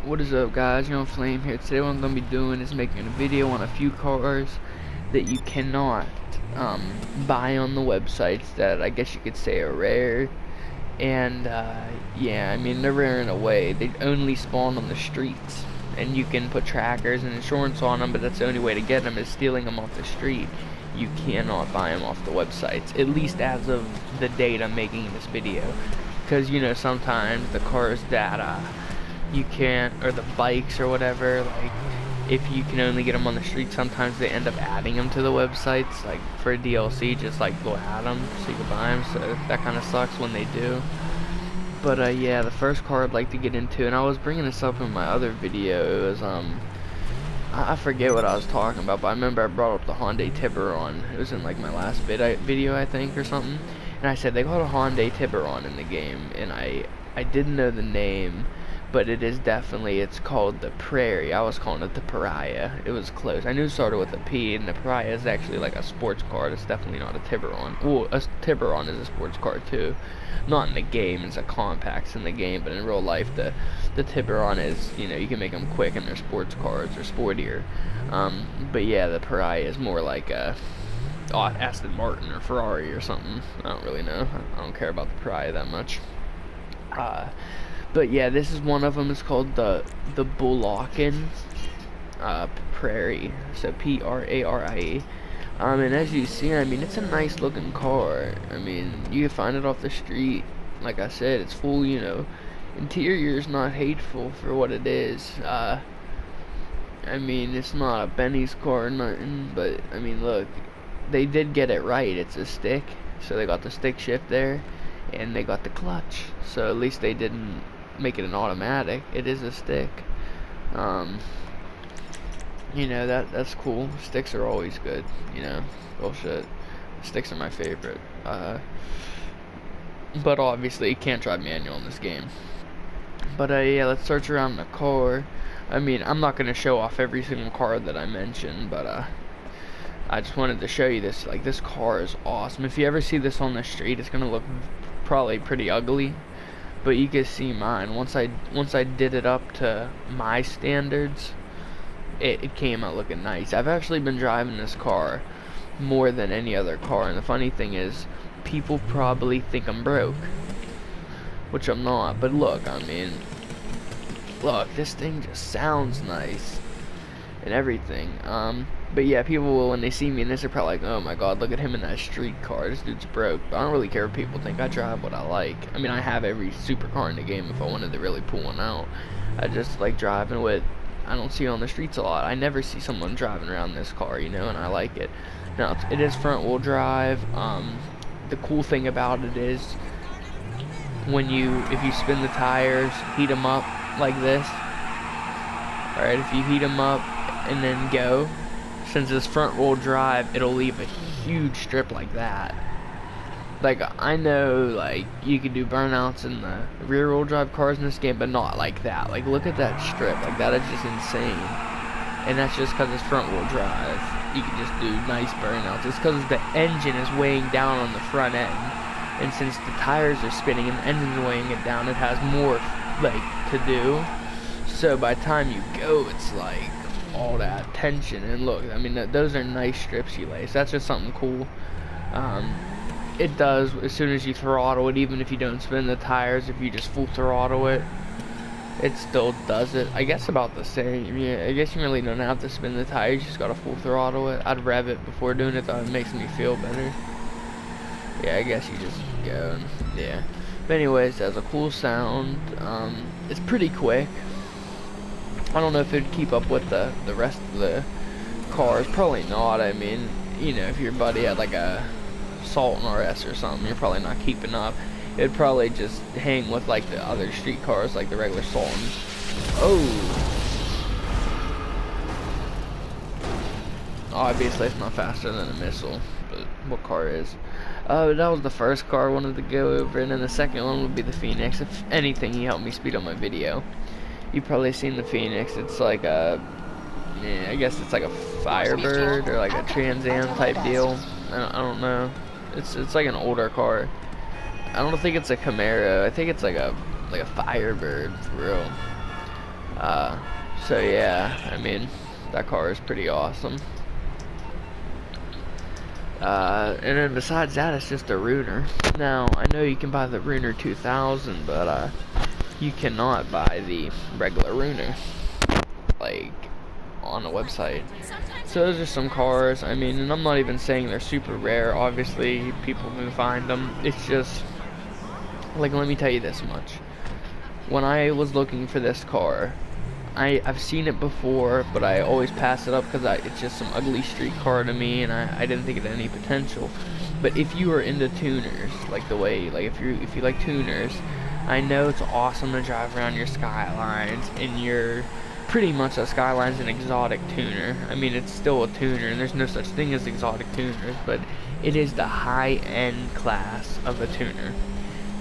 What is up, guys? Flame here. Today what I'm going to be doing is making a video on a few cars that you cannot buy on the websites that I guess you could say are rare. And yeah, I mean, they're rare in a way. They only spawn on the streets, and you can put trackers and insurance on them, but that's the only way to get them is stealing them off the street. You cannot buy them off the websites, at least as of the date I'm making this video. Because, sometimes the cars that you can't, or the bikes or whatever, like, if you can only get them on the street, sometimes they end up adding them to the websites, like, for DLC, just, like, go add them so you can buy them, so that kind of sucks when they do. But, yeah, the first car I'd like to get into, and I was bringing this up in my other video, it was, I forget what I was talking about, but I remember I brought up the Hyundai Tiburon. It was in, like, my last video, I think, or something, and I said, they got a Hyundai Tiburon in the game, and I didn't know the name, but it is definitely, it's called the Prairie. I was calling it the Pariah. It was close. I knew it started with a P, and the Pariah is actually like a sports car. It's definitely not a Tiburon. Well, a Tiburon is a sports car too. Not in the game, it's a compacts in the game, but in real life, the Tiburon is, you can make them quick and they're sports cars, or sportier. But yeah, the Pariah is more like a Aston Martin or Ferrari or something. I don't really know. I don't care about the Pariah that much. But yeah, this is one of them. It's called the Bullockin Prairie, so P-R-A-R-I-E. And as you see, I mean, it's a nice looking car. I mean, you can find it off the street. Like I said, it's full, interior is not hateful for what it is. I mean, it's not a Benny's car or nothing, but I mean, look, they did get it right. It's a stick, so they got the stick shift there, and they got the clutch, so at least they didn't make it an automatic. It is a stick. That's cool. Sticks are always good, bullshit. Sticks are my favorite. But obviously you can't drive manual in this game. But yeah, let's search around the car. I mean, I'm not gonna show off every single car that I mentioned, but I just wanted to show you this. Like, this car is awesome. If you ever see this on the street, it's gonna look probably pretty ugly, but you can see mine. Once I did it up to my standards, it came out looking nice. I've actually been driving this car more than any other car, and the funny thing is, people probably think I'm broke, which I'm not. But look, I mean, look, this thing just sounds nice and everything. But yeah, people will, when they see me in this, they're probably like, oh my god, look at him in that street car, this dude's broke. But I don't really care what people think. I drive what I like. I mean, I have every supercar in the game if I wanted to really pull one out. I just like driving what I don't see on the streets a lot. I never see someone driving around this car, and I like it. Now, it is front wheel drive. The cool thing about it is, if you spin the tires, heat them up like this. Alright, if you heat them up and then go, since it's front wheel drive, it'll leave a huge strip like that. Like, I know, like, you can do burnouts in the rear wheel drive cars in this game, but not like that. Like, look at that strip. Like, that is just insane. And that's just because it's front wheel drive. You can just do nice burnouts. It's because the engine is weighing down on the front end. And since the tires are spinning and the engine's weighing it down, it has more, like, to do. So by the time you go, it's like all that tension. And look, I mean, those are nice strips you lay. So that's just something cool. It does, as soon as you throttle it, even if you don't spin the tires, if you just full throttle it, it still does it. I guess about the same. Yeah, I guess you really don't have to spin the tires, you just gotta full throttle it. I'd rev it before doing it, though. It makes me feel better. Yeah, I guess you just go, and, yeah. But anyways, it has a cool sound. It's pretty quick. I don't know if it'd keep up with the rest of the cars. Probably not. I mean, if your buddy had like a Sultan RS or something, you're probably not keeping up. It'd probably just hang with like the other street cars, like the regular Sultans. Obviously it's not faster than a missile, but what car is? That was the first car I wanted to go over, and then the second one would be the Phoenix. If anything, he helped me speed up my video. You've probably seen the Phoenix. It's like a, I guess it's like a Firebird or like a Trans Am type deal. I don't know. It's like an older car. I don't think it's a Camaro. I think it's like a Firebird for real. So yeah, I mean, that car is pretty awesome. And then besides that, it's just a Ruiner. Now, I know you can buy the Ruiner 2000, but you cannot buy the regular Ruiner, like, on the website. So those are some cars. I mean, and I'm not even saying they're super rare. Obviously, people can find them. It's just, like, let me tell you this much. When I was looking for this car, I've seen it before, but I always pass it up because it's just some ugly street car to me, and I didn't think it had any potential. But if you are into tuners, like the way, like if you like tuners, I know it's awesome to drive around your Skylines, and you're pretty much a Skyline's an exotic tuner. I mean, it's still a tuner, and there's no such thing as exotic tuners, but it is the high-end class of a tuner.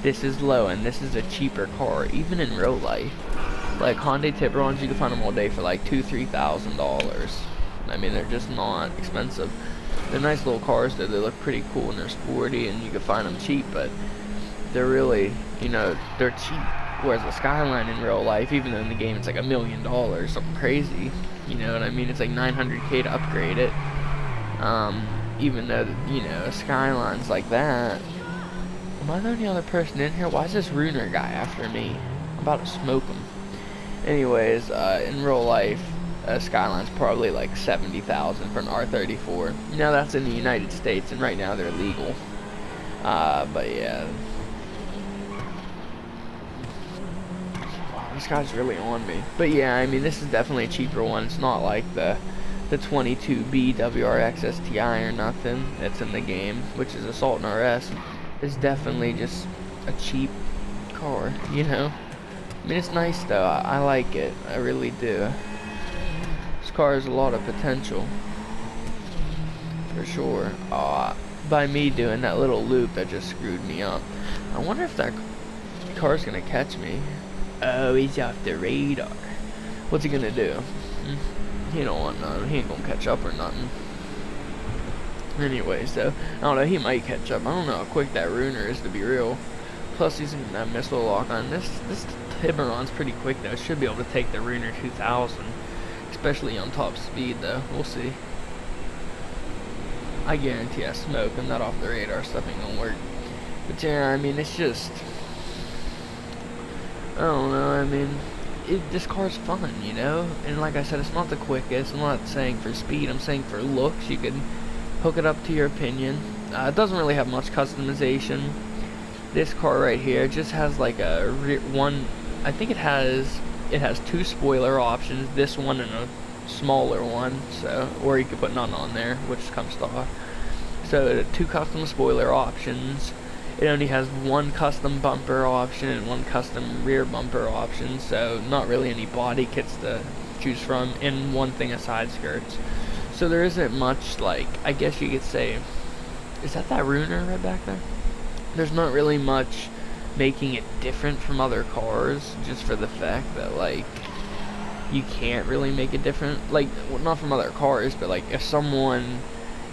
This is low, and this is a cheaper car, even in real life. Like Hyundai Tiburons, you can find them all day for like $2,000–$3,000. I mean, they're just not expensive. They're nice little cars though. They look pretty cool and they're sporty, and you can find them cheap, but they're really, you know, they're cheap. Whereas a Skyline in real life, even though in the game it's like $1 million, something crazy, you know what I mean? It's like $900K to upgrade it. Even though, you know, Skyline's like that. Am I the only other person in here? Why is this Ruiner guy after me? I'm about to smoke him. Anyways, in real life, Skyline's probably like $70,000 for an R34. Now that's in the United States, and right now they're legal. But yeah. Wow, this guy's really on me. But yeah, I mean, this is definitely a cheaper one. It's not like the 22B WRX STI or nothing that's in the game, which is a Sultan RS. It's definitely just a cheap car, you know? I mean, it's nice though. I like it. I really do. This car has a lot of potential, for sure. By me doing that little loop, that just screwed me up. I wonder if that car's gonna catch me. Oh, he's off the radar. What's he gonna do? He don't want none. He ain't gonna catch up or nothing. Anyways, though, I don't know. He might catch up. I don't know how quick that Ruiner is, to be real. Plus, he's in that missile lock on. This Tiburon's pretty quick though. Should be able to take the Ruiner 2000, especially on top speed though. We'll see. I guarantee I smoke him. That off the radar stuff ain't gonna work. But yeah, I mean, it's just, I don't know. I mean, this car's fun, you know. And like I said, it's not the quickest. I'm not saying for speed. I'm saying for looks. You can hook it up to your opinion. It doesn't really have much customization. This car right here just has like a one. I think it has 2 spoiler options. This one and a smaller one. So, or you could put none on there, which comes stock. So 2 custom spoiler options. It only has 1 custom bumper option and 1 custom rear bumper option. So not really any body kits to choose from, and 1 thing of side skirts. So there isn't much, like, I guess you could say, is that Ruiner right back there? There's not really much making it different from other cars, just for the fact that, like, you can't really make it different. Like, well, not from other cars, but like if someone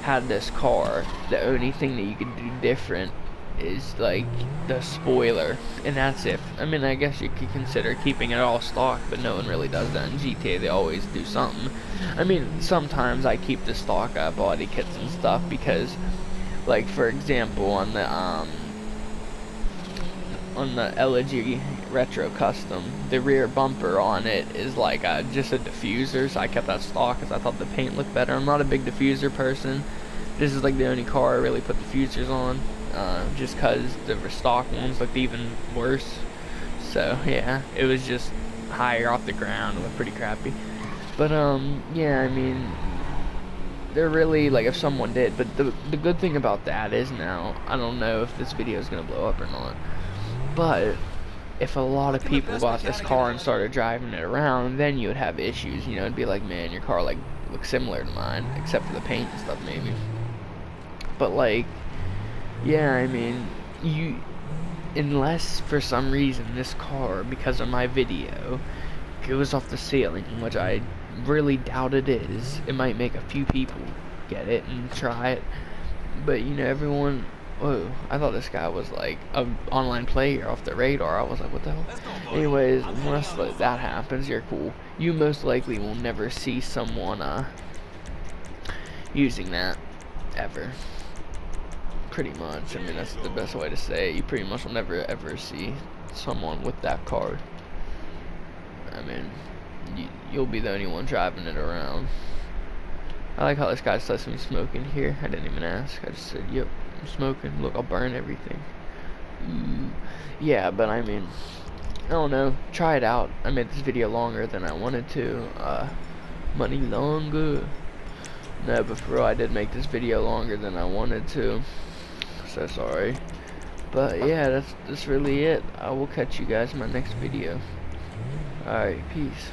had this car, the only thing that you could do different is like the spoiler, and that's it. I mean, I guess you could consider keeping it all stock, but no one really does that in GTA. They always do something. I mean, sometimes I keep the stock body kits and stuff because, like, for example, on the Elegy Retro Custom, the rear bumper on it is like just a diffuser, so I kept that stock because I thought the paint looked better. I'm not a big diffuser person. This is like the only car I really put diffusers on, just because the stock ones looked even worse. So yeah, it was just higher off the ground. It looked pretty crappy. But yeah, I mean, they're really, like, if someone did, but the good thing about that is, now I don't know if this video is gonna blow up or not, but if a lot of people bought this car and started driving it around, then you would have issues. You know, it'd be like, man, your car like looks similar to mine, except for the paint and stuff maybe. But like, yeah, I mean, unless for some reason this car, because of my video, goes off the ceiling, which I really doubt it is, it might make a few people get it and try it. But you know, everyone Whoa, I thought this guy was like a online player off the radar. I was like, what the hell? Anyways, unless like, that happens, you're cool. You most likely will never see someone using that ever. Pretty much. I mean, that's the best way to say it. You pretty much will never ever see someone with that card. I mean, you'll be the only one driving it around. I like how this guy lets me smoke in here. I didn't even ask. I just said, yep, I'm smoking. Look, I'll burn everything. Ooh. Yeah, but I mean, I don't know. Try it out. I made this video longer than I wanted to. Money longer. No, but for real, I did make this video longer than I wanted to. So sorry. But yeah, that's really it. I will catch you guys in my next video. Alright, peace.